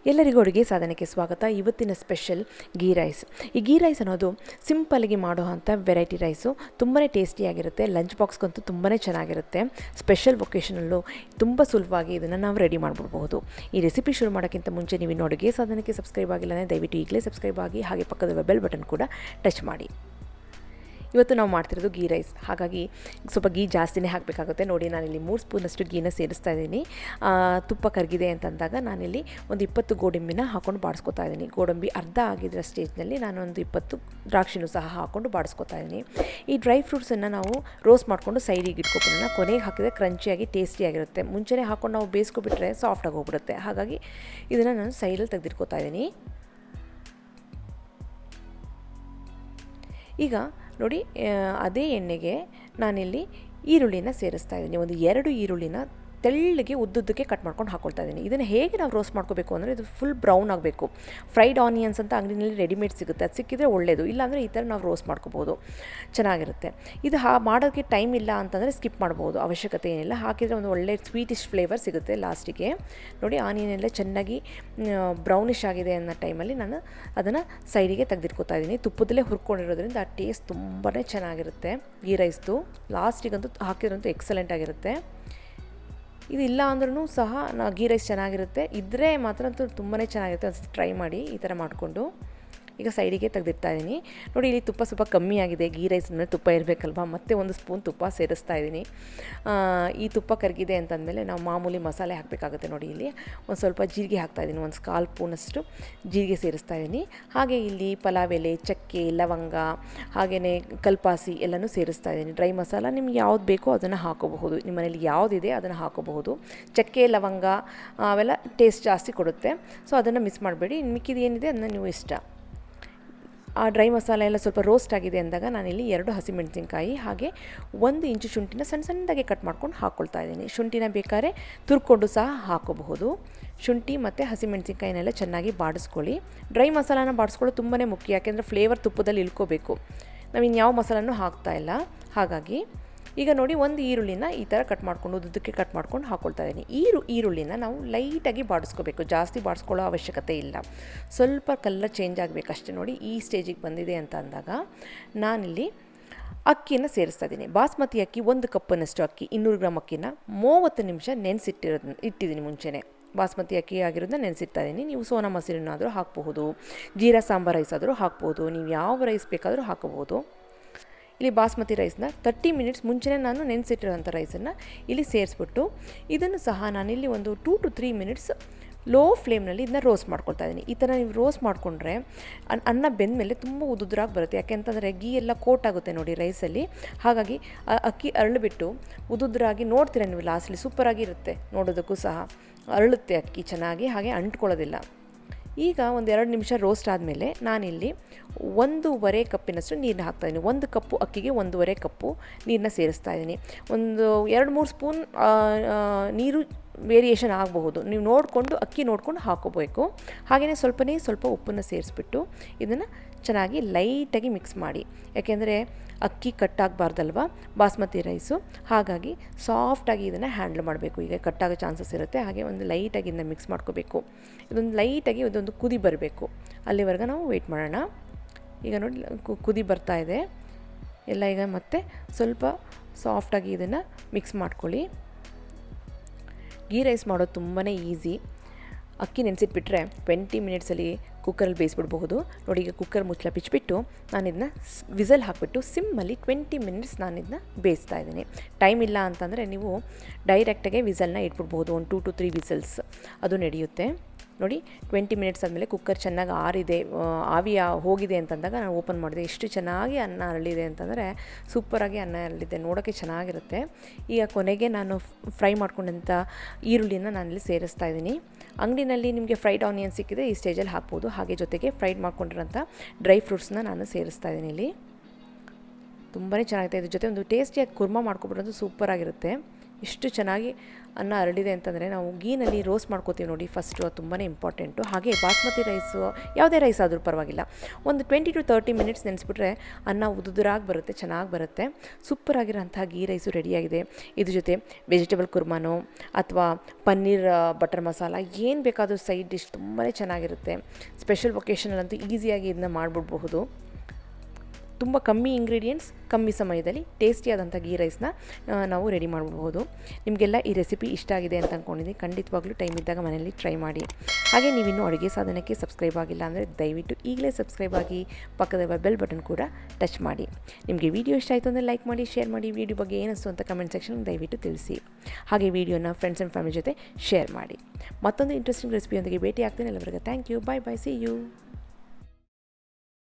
ಎಲ್ಲರಿಗೂ ಅಡುಗೆ ಸಾಧನೆಗೆ ಸ್ವಾಗತ. ಇವತ್ತಿನ ಸ್ಪೆಷಲ್ ಗೀ ರೈಸ್. ಈ ಗೀ ರೈಸ್ ಅನ್ನೋದು ಸಿಂಪಲ್ಲಾಗಿ ಮಾಡುವಂಥ ವೆರೈಟಿ ರೈಸು. ತುಂಬಾ ಟೇಸ್ಟಿಯಾಗಿರುತ್ತೆ. ಲಂಚ್ ಬಾಕ್ಸ್ಗಂತೂ ತುಂಬಾ ಚೆನ್ನಾಗಿರುತ್ತೆ. ಸ್ಪೆಷಲ್ ಒಕೇಶನಲ್ಲೂ ತುಂಬ ಸುಲಭವಾಗಿ ಇದನ್ನು ನಾವು ರೆಡಿ ಮಾಡಿಬಿಡ್ಬಹುದು. ಈ ರೆಸಿಪಿ ಶುರು ಮಾಡೋಕ್ಕಿಂತ ಮುಂಚೆ ನೀವು ಇನ್ನೂ ಅಡುಗೆ ಸಾಧನೆಗೆ ಸಬ್ಸ್ಕ್ರೈಬ್ ಆಗಿಲ್ಲ ಅಂದರೆ ದಯವಿಟ್ಟು ಈಗಲೇ ಸಬ್ಸ್ಕ್ರೈಬ್ ಆಗಿ, ಹಾಗೆ ಪಕ್ಕದ ಬೆಲ್ ಬಟನ್ ಕೂಡ ಟಚ್ ಮಾಡಿ. ಇವತ್ತು ನಾವು ಮಾಡ್ತಿರೋದು ಗೀ ರೈಸ್, ಹಾಗಾಗಿ ಸ್ವಲ್ಪ ಗೀ ಜಾಸ್ತಿನೇ ಹಾಕಬೇಕಾಗುತ್ತೆ. ನೋಡಿ, ನಾನಿಲ್ಲಿ 3 ಸ್ಪೂನಷ್ಟು ಗೀನ ಸೇರಿಸ್ತಾ ಇದ್ದೀನಿ. ತುಪ್ಪ ಕರಗಿದೆ ಅಂತಂದಾಗ ನಾನಿಲ್ಲಿ ಒಂದು 20 ಗೋಡಂಬಿನ ಹಾಕ್ಕೊಂಡು ಬಾಡಿಸ್ಕೊತಾ ಇದ್ದೀನಿ. ಗೋಡಂಬಿ ಅರ್ಧ ಆಗಿದ್ದ ಸ್ಟೇಜ್ನಲ್ಲಿ ನಾನೊಂದು 20 ದ್ರಾಕ್ಷಿನೂ ಸಹ ಹಾಕ್ಕೊಂಡು ಬಾಡಿಸ್ಕೊತಾ ಇದ್ದೀನಿ. ಈ ಡ್ರೈ ಫ್ರೂಟ್ಸನ್ನು ನಾವು ರೋಸ್ಟ್ ಮಾಡಿಕೊಂಡು ಸೈಡಿಗೆ ಇಟ್ಕೊಬಿಡೋಣ. ಕೊನೆಗೆ ಹಾಕಿದರೆ ಕ್ರಂಚಿಯಾಗಿ ಟೇಸ್ಟಿಯಾಗಿರುತ್ತೆ. ಮುಂಚೆನೇ ಹಾಕ್ಕೊಂಡು ನಾವು ಬೇಯಿಸ್ಕೊಬಿಟ್ರೆ ಸಾಫ್ಟಾಗಿ ಹೋಗ್ಬಿಡುತ್ತೆ. ಹಾಗಾಗಿ ಇದನ್ನು ನಾನು ಸೈಡಲ್ಲಿ ತೆಗೆದಿಟ್ಕೊತಾ ಇದ್ದೀನಿ. ಈಗ ನೋಡಿ, ಅದೇ ಎಣ್ಣೆಗೆ ನಾನಿಲ್ಲಿ ಈರುಳ್ಳಿನ ಸೇರಿಸ್ತಾ ಇದ್ದೀನಿ. ಒಂದು 2 ಈರುಳ್ಳಿನ ತೆಳ್ಳಗೆ ಉದ್ದುದ್ದಕ್ಕೆ ಕಟ್ ಮಾಡ್ಕೊಂಡು ಹಾಕ್ಕೊಳ್ತಾ ಇದ್ದೀನಿ. ಇದನ್ನು ಹೇಗೆ ನಾವು ರೋಸ್ಟ್ ಮಾಡ್ಕೋಬೇಕು ಅಂದರೆ, ಇದು ಫುಲ್ ಬ್ರೌನ್ ಆಗಬೇಕು. ಫ್ರೈಡ್ ಆನಿಯನ್ಸ್ ಅಂತ ಅಂಗಡಿನಲ್ಲಿ ರೆಡಿಮೇಡ್ ಸಿಗುತ್ತೆ, ಅದು ಸಿಕ್ಕಿದ್ರೆ ಒಳ್ಳೆಯದು. ಇಲ್ಲಾಂದರೆ ಈ ಥರ ನಾವು ರೋಸ್ಟ್ ಮಾಡ್ಕೋಬೋದು, ಚೆನ್ನಾಗಿರುತ್ತೆ. ಇದು ಮಾಡೋಕ್ಕೆ ಟೈಮ್ ಇಲ್ಲ ಅಂತಂದರೆ ಸ್ಕಿಪ್ ಮಾಡ್ಬೋದು, ಅವಶ್ಯಕತೆ ಏನಿಲ್ಲ. ಹಾಕಿದರೆ ಒಂದು ಒಳ್ಳೆ ಸ್ವೀಟಿಶ್ ಫ್ಲೇವರ್ ಸಿಗುತ್ತೆ ಲಾಸ್ಟಿಗೆ. ನೋಡಿ, ಆನಿಯನ್ ಎಲ್ಲ ಚೆನ್ನಾಗಿ ಬ್ರೌನಿಷ್ ಆಗಿದೆ ಅನ್ನೋ ಟೈಮಲ್ಲಿ ನಾನು ಅದನ್ನು ಸೈಡಿಗೆ ತೆಗೆದಿಟ್ಕೊತಾ ಇದ್ದೀನಿ. ತುಪ್ಪದಲ್ಲೇ ಹುರ್ಕೊಂಡಿರೋದ್ರಿಂದ ಆ ಟೇಸ್ಟ್ ತುಂಬಾ ಚೆನ್ನಾಗಿರುತ್ತೆ. ಗೀ ರೈಸ್ದು ಲಾಸ್ಟಿಗಂತೂ ಹಾಕಿದ್ರಂತೂ ಎಕ್ಸಲೆಂಟ್ ಆಗಿರುತ್ತೆ. ಇದು ಇಲ್ಲ ಅಂದ್ರೂ ಸಹ ಗೀ ರೈಸ್ ಚೆನ್ನಾಗಿರುತ್ತೆ. ಇದ್ದರೆ ಮಾತ್ರ ಅಂತೂ ತುಂಬಾ ಚೆನ್ನಾಗಿರುತ್ತೆ. ಒಂದು ಟ್ರೈ ಮಾಡಿ ಈ ಥರ ಮಾಡಿಕೊಂಡು. ಈಗ ಸೈಡಿಗೆ ತೆಗೆದಿಡ್ತಾ ಇದ್ದೀನಿ. ನೋಡಿ, ಇಲ್ಲಿ ತುಪ್ಪ ಸ್ವಲ್ಪ ಕಮ್ಮಿ ಆಗಿದೆ. ಗೀ ರೈಸ್ ಮೇಲೆ ತುಪ್ಪ ಇರಬೇಕಲ್ವ, ಮತ್ತೆ 1 ಸ್ಪೂನ್ ತುಪ್ಪ ಸೇರಿಸ್ತಾ ಇದ್ದೀನಿ. ಈ ತುಪ್ಪ ಕರಗಿದೆ ಅಂತಂದಮೇಲೆ ನಾವು ಮಾಮೂಲಿ ಮಸಾಲೆ ಹಾಕಬೇಕಾಗುತ್ತೆ. ನೋಡಿ, ಇಲ್ಲಿ ಒಂದು ಸ್ವಲ್ಪ ಜೀರಿಗೆ ಹಾಕ್ತಾಯಿದ್ದೀನಿ. ಒಂದು 1/4 ಸ್ಪೂನಷ್ಟು ಜೀರಿಗೆ ಸೇರಿಸ್ತಾ ಇದ್ದೀನಿ. ಹಾಗೆ ಇಲ್ಲಿ ಪಲಾವ್ ಎಲೆ, ಚಕ್ಕೆ, ಲವಂಗ, ಹಾಗೆಯೇ ಕಲ್ಪಾಸಿ ಎಲ್ಲನೂ ಸೇರಿಸ್ತಾ ಇದ್ದೀನಿ. ಡ್ರೈ ಮಸಾಲ ನಿಮ್ಗೆ ಯಾವ್ದು ಬೇಕೋ ಅದನ್ನು ಹಾಕೋಬಹುದು. ನಿಮ್ಮ ಮನೇಲಿ ಯಾವುದಿದೆ ಅದನ್ನು ಹಾಕೋಬಹುದು. ಚಕ್ಕೆ, ಲವಂಗ ಅವೆಲ್ಲ ಟೇಸ್ಟ್ ಜಾಸ್ತಿ ಕೊಡುತ್ತೆ, ಸೊ ಅದನ್ನು ಮಿಸ್ ಮಾಡಬೇಡಿ. ಮಿಕ್ಕಿದು ಏನಿದೆ ಅದನ್ನು ನೀವು ಇಷ್ಟ. ಆ ಡ್ರೈ ಮಸಾಲೆ ಎಲ್ಲ ಸ್ವಲ್ಪ ರೋಸ್ಟ್ ಆಗಿದೆ ಅಂದಾಗ ನಾನಿಲ್ಲಿ 2 ಹಸಿಮೆಣಸಿನ್ಕಾಯಿ ಹಾಗೆ 1 ಇಂಚು ಶುಂಠಿನ ಸಣ್ಣ ಸಣ್ಣದಾಗಿ ಕಟ್ ಮಾಡ್ಕೊಂಡು ಹಾಕ್ಕೊಳ್ತಾ ಇದ್ದೀನಿ. ಶುಂಠಿನ ಬೇಕಾದ್ರೆ ತುರ್ಕೊಂಡು ಸಹ ಹಾಕೋಬಹುದು. ಶುಂಠಿ ಮತ್ತು ಹಸಿಮೆಣಸಿನ್ಕಾಯಿನೆಲ್ಲ ಚೆನ್ನಾಗಿ ಬಾಡಿಸ್ಕೊಳ್ಳಿ. ಡ್ರೈ ಮಸಾಲಾನ ಬಾಡಿಸ್ಕೊಳ್ಳೋದು ತುಂಬಾ ಮುಖ್ಯ, ಯಾಕೆಂದರೆ ಫ್ಲೇವರ್ ತುಪ್ಪದಲ್ಲಿ ಇಳ್ಕೋಬೇಕು. ನಾವು ಇನ್ಯಾವ ಮಸಾಲನೂ ಹಾಕ್ತಾಯಿಲ್ಲ. ಹಾಗಾಗಿ ಈಗ ನೋಡಿ, 1 ಈರುಳ್ಳಿನ ಈ ಥರ ಕಟ್ ಮಾಡ್ಕೊಂಡು ಉದ್ದಕ್ಕೆ ಕಟ್ ಮಾಡ್ಕೊಂಡು ಹಾಕ್ಕೊಳ್ತಾ ಇದ್ದೀನಿ. ಈರುಳ್ಳಿನ ನಾವು ಲೈಟಾಗಿ ಬಾಡಿಸ್ಕೋಬೇಕು, ಜಾಸ್ತಿ ಬಾಡಿಸ್ಕೊಳ್ಳೋ ಅವಶ್ಯಕತೆ ಇಲ್ಲ. ಸ್ವಲ್ಪ ಕಲರ್ ಚೇಂಜ್ ಆಗಬೇಕಷ್ಟೇ. ನೋಡಿ, ಈ ಸ್ಟೇಜಿಗೆ ಬಂದಿದೆ ಅಂತ ಅಂದಾಗ ನಾನಿಲ್ಲಿ ಅಕ್ಕಿಯನ್ನು ಸೇರಿಸ್ತಾ ಇದ್ದೀನಿ. ಬಾಸ್ಮತಿ ಅಕ್ಕಿ 1 ಕಪ್ಪನಷ್ಟು ಅಕ್ಕಿ, 200 ಗ್ರಾಮ್ ಅಕ್ಕಿನ 30 ನಿಮಿಷ ಇಟ್ಟಿದ್ದೀನಿ ಮುಂಚೆನೇ. ಬಾಸ್ಮತಿ ಅಕ್ಕಿ ಆಗಿರೋದನ್ನ ನೆನೆಸಿಡ್ತಾ ಇದ್ದೀನಿ. ನೀವು ಸೋನಾ ಮಸೂರಿನಾದರೂ ಹಾಕಬಹುದು, ಜೀರಾ ಸಾಂಬಾರ್ ರೈಸ್ ಆದರೂ ಹಾಕ್ಬೋದು, ನೀವು ಯಾವ ರೈಸ್ ಬೇಕಾದರೂ ಹಾಕಬಹುದು. ಇಲ್ಲಿ ಬಾಸ್ಮತಿ ರೈಸ್ನ 30 ಮಿನಿಟ್ಸ್ ಮುಂಚೆನೇ ನಾನು ನೆನೆಸಿಟ್ಟಿರೋಂಥ ರೈಸನ್ನು ಇಲ್ಲಿ ಸೇರಿಸ್ಬಿಟ್ಟು ಇದನ್ನು ಸಹ ನಾನಿಲ್ಲಿ ಒಂದು 2 to 3 ಮಿನಿಟ್ಸ್ ಲೋ ಫ್ಲೇಮ್ನಲ್ಲಿ ಇದನ್ನ ರೋಸ್ಟ್ ಮಾಡ್ಕೊಳ್ತಾ ಇದ್ದೀನಿ. ಈ ಥರ ನೀವು ರೋಸ್ಟ್ ಮಾಡಿಕೊಂಡ್ರೆ ಅನ್ನ ಬೆಂದಮೇಲೆ ತುಂಬ ಉದುದ್ರಾಗಿ ಬರುತ್ತೆ. ಯಾಕೆಂತಂದರೆ ಗೀ ಎಲ್ಲ ಕೋಟ್ ಆಗುತ್ತೆ ನೋಡಿ ರೈಸಲ್ಲಿ. ಹಾಗಾಗಿ ಅಕ್ಕಿ ಅರಳಿಬಿಟ್ಟು ಉದುದ್ರಾಗಿ ನೋಡ್ತೀರ ನೀವು ಲಾಸ್ಟಲ್ಲಿ ಸೂಪರಾಗಿ ಇರುತ್ತೆ. ನೋಡೋದಕ್ಕೂ ಸಹ ಅರಳುತ್ತೆ ಅಕ್ಕಿ ಚೆನ್ನಾಗಿ, ಹಾಗೆ ಅಂಟ್ಕೊಳ್ಳೋದಿಲ್ಲ. ಈಗ ಒಂದು 2 ನಿಮಿಷ ರೋಸ್ಟ್ ಆದಮೇಲೆ ನಾನಿಲ್ಲಿ 1.5 ಕಪ್ಪಿನಷ್ಟು ನೀರನ್ನ ಹಾಕ್ತಾಯಿದ್ದೀನಿ. 1 ಕಪ್ಪು ಅಕ್ಕಿಗೆ 1.5 ಕಪ್ಪು ನೀರನ್ನ ಸೇರಿಸ್ತಾ ಇದ್ದೀನಿ. ಒಂದು 2-3 ಸ್ಪೂನ್ ನೀರು ವೇರಿಯೇಷನ್ ಆಗಬಹುದು. ನೀವು ನೋಡಿಕೊಂಡು ಅಕ್ಕಿ ನೋಡ್ಕೊಂಡು ಹಾಕೋಬೇಕು. ಹಾಗೆಯೇ ಸ್ವಲ್ಪ ಉಪ್ಪನ್ನು ಸೇರಿಸ್ಬಿಟ್ಟು ಇದನ್ನು ಚೆನ್ನಾಗಿ ಲೈಟಾಗಿ ಮಿಕ್ಸ್ ಮಾಡಿ. ಯಾಕೆಂದರೆ ಅಕ್ಕಿ ಕಟ್ಟಾಗಬಾರ್ದಲ್ವ ಬಾಸ್ಮತಿ ರೈಸು, ಹಾಗಾಗಿ ಸಾಫ್ಟಾಗಿ ಇದನ್ನು ಹ್ಯಾಂಡಲ್ ಮಾಡಬೇಕು. ಈಗ ಕಟ್ಟಾಗೋ ಚಾನ್ಸಸ್ ಇರುತ್ತೆ. ಹಾಗೆ ಒಂದು ಲೈಟಾಗಿ ಇದನ್ನು ಮಿಕ್ಸ್ ಮಾಡ್ಕೋಬೇಕು. ಇದೊಂದು ಇದೊಂದು ಕುದಿ ಬರಬೇಕು, ಅಲ್ಲಿವರೆಗೆ ನಾವು ವೆಯ್ಟ್ ಮಾಡೋಣ. ಈಗ ನೋಡಿ, ಕುದಿ ಬರ್ತಾ ಇದೆ ಎಲ್ಲ. ಈಗ ಮತ್ತೆ ಸ್ವಲ್ಪ ಸಾಫ್ಟಾಗಿ ಇದನ್ನು ಮಿಕ್ಸ್ ಮಾಡ್ಕೊಳ್ಳಿ. ಗೀ ರೈಸ್ ಮಾಡೋದು ತುಂಬಾ ಈಸಿ. ಅಕ್ಕಿ ನೆನೆಸಿಟ್ಬಿಟ್ರೆ 20 ಮಿನಿಟ್ಸಲ್ಲಿ ಕುಕ್ಕರಲ್ಲಿ ಬೇಯಿಸ್ಬಿಡ್ಬಹುದು. ನೋಡಿ, ಈಗ ಕುಕ್ಕರ್ ಮುಚ್ಚಳ ಬಿಚ್ಚಿಬಿಟ್ಟು ನಾನಿದನ್ನ ವಿಸಲ್ ಹಾಕಿಬಿಟ್ಟು ಸಿಮ್ಮಲ್ಲಿ 20 ಮಿನಿಟ್ಸ್ ನಾನಿದನ್ನ ಬೇಯಿಸ್ತಾ ಇದ್ದೀನಿ. ಟೈಮ್ ಇಲ್ಲ ಅಂತಂದರೆ ನೀವು ಡೈರೆಕ್ಟಾಗೆ ವಿಸಲ್ನ ಇಟ್ಬಿಡ್ಬೋದು. ಒಂದು 2 to 3 ವಿಸಲ್ಸ್ ಅದು ನಡೆಯುತ್ತೆ. ನೋಡಿ, 20 ಮಿನಿಟ್ಸ್ ಆದಮೇಲೆ ಕುಕ್ಕರ್ ಚೆನ್ನಾಗಿ ಆರಿದೆ, ಆವಿ ಹೋಗಿದೆ ಅಂತಂದಾಗ ನಾನು ಓಪನ್ ಮಾಡಿದೆ. ಎಷ್ಟು ಚೆನ್ನಾಗಿ ಅನ್ನ ಅರಳಿದೆ ಅಂತಂದರೆ ಸೂಪರಾಗಿ ಅನ್ನ ಅರಳಿದೆ, ನೋಡೋಕ್ಕೆ ಚೆನ್ನಾಗಿರುತ್ತೆ. ಈಗ ಕೊನೆಗೆ ನಾನು ಫ್ರೈ ಮಾಡ್ಕೊಂಡಂಥ ಈರುಳ್ಳಿನ ನಾನಿಲ್ಲಿ ಸೇರಿಸ್ತಾ ಇದ್ದೀನಿ. ಅಂಗಡಿನಲ್ಲಿ ನಿಮಗೆ ಫ್ರೈಡ್ ಆನಿಯನ್ ಸಿಕ್ಕಿದೆ, ಈ ಸ್ಟೇಜಲ್ಲಿ ಹಾಕ್ಬೋದು. ಹಾಗೆ ಜೊತೆಗೆ ಫ್ರೈಡ್ ಮಾಡ್ಕೊಂಡಿರೋಂಥ ಡ್ರೈ ಫ್ರೂಟ್ಸ್ನ ನಾನು ಸೇರಿಸ್ತಾ ಇದ್ದೀನಿ. ಇಲ್ಲಿ ತುಂಬಾ ಚೆನ್ನಾಗಿದೆ. ಇದ್ರ ಜೊತೆ ಒಂದು ಟೇಸ್ಟಿಯಾಗಿ ಕುರ್ಮಾ ಮಾಡ್ಕೊಬಿಡೋದು ಸೂಪರಾಗಿರುತ್ತೆ. ಎಷ್ಟು ಚೆನ್ನಾಗಿ ಅನ್ನ ಅರಳಿದೆ ಅಂತಂದರೆ, ನಾವು ಗೀನಲ್ಲಿ ರೋಸ್ಟ್ ಮಾಡ್ಕೋತೀವಿ ನೋಡಿ ಫಸ್ಟು, ಅದು ತುಂಬಾ ಇಂಪಾರ್ಟೆಂಟು. ಹಾಗೆ ಬಾಸ್ಮತಿ ರೈಸು, ಯಾವುದೇ ರೈಸ್ ಆದರೂ ಪರವಾಗಿಲ್ಲ, ಒಂದು 20 to 30 ಮಿನಿಟ್ಸ್ ನೆನೆಸ್ಬಿಟ್ರೆ ಅನ್ನ ಉದುರಾಗಿ ಬರುತ್ತೆ, ಚೆನ್ನಾಗಿ ಬರುತ್ತೆ. ಸೂಪರಾಗಿರೋಂಥ ಗೀ ರೈಸು ರೆಡಿಯಾಗಿದೆ. ಇದ್ರ ಜೊತೆ ವೆಜಿಟೇಬಲ್ ಕುರ್ಮಾನೋ ಅಥವಾ ಪನ್ನೀರ್ ಬಟರ್ ಮಸಾಲ ಏನು ಬೇಕಾದರೂ ಸೈಡ್ ಡಿಶ್ ತುಂಬಾ ಚೆನ್ನಾಗಿರುತ್ತೆ. ಸ್ಪೆಷಲ್ ಒಕೇಶನಲ್ಲಂತೂ ಈಸಿಯಾಗಿ ಇದನ್ನ ಮಾಡಿಬಿಡ್ಬಹುದು. ತುಂಬ ಕಮ್ಮಿ ಇಂಗ್ರೀಡಿಯೆಂಟ್ಸ್, ಕಮ್ಮಿ ಸಮಯದಲ್ಲಿ ಟೇಸ್ಟಿಯಾದಂಥ ಗೀ ರೈಸ್ನ ನಾವು ರೆಡಿ ಮಾಡಬಹುದು. ನಿಮಗೆಲ್ಲ ಈ ರೆಸಿಪಿ ಇಷ್ಟ ಆಗಿದೆ ಅಂತ ಅಂದ್ಕೊಂಡಿದ್ದೀನಿ. ಖಂಡಿತವಾಗ್ಲೂ ಟೈಮ್ ಇದ್ದಾಗ ಮನೆಯಲ್ಲಿ ಟ್ರೈ ಮಾಡಿ. ಹಾಗೆ ನೀವಿನ್ನೂ ಅಡುಗೆ ಸಾಧನಕ್ಕೆ ಸಬ್ಸ್ಕ್ರೈಬ್ ಆಗಿಲ್ಲ ಅಂದರೆ ದಯವಿಟ್ಟು ಈಗಲೇ ಸಬ್ಸ್ಕ್ರೈಬ್ ಆಗಿ, ಪಕ್ಕದ ಬೆಲ್ ಬಟನ್ ಕೂಡ ಟಚ್ ಮಾಡಿ. ನಿಮಗೆ ವಿಡಿಯೋ ಇಷ್ಟ ಆಯಿತು ಅಂದರೆ ಲೈಕ್ ಮಾಡಿ, ಶೇರ್ ಮಾಡಿ. ವಿಡಿಯೋ ಬಗ್ಗೆ ಏನಿಸ್ತು ಅಂತ ಕಮೆಂಟ್ ಸೆಕ್ಷನ್ ದಯವಿಟ್ಟು ತಿಳಿಸಿ. ಹಾಗೆ ವಿಡಿಯೋನ ಫ್ರೆಂಡ್ಸ್ ಆ್ಯಂಡ್ ಫ್ಯಾಮಿಲಿ ಜೊತೆ ಶೇರ್ ಮಾಡಿ. ಮತ್ತೊಂದು ಇಂಟ್ರೆಸ್ಟಿಂಗ್ ರೆಸಿಪಿಯೊಂದಿಗೆ ಭೇಟಿ ಆಗ್ತೀನಿ. ಎಲ್ಲರಿಗೂ thank you. Bye bye. See you.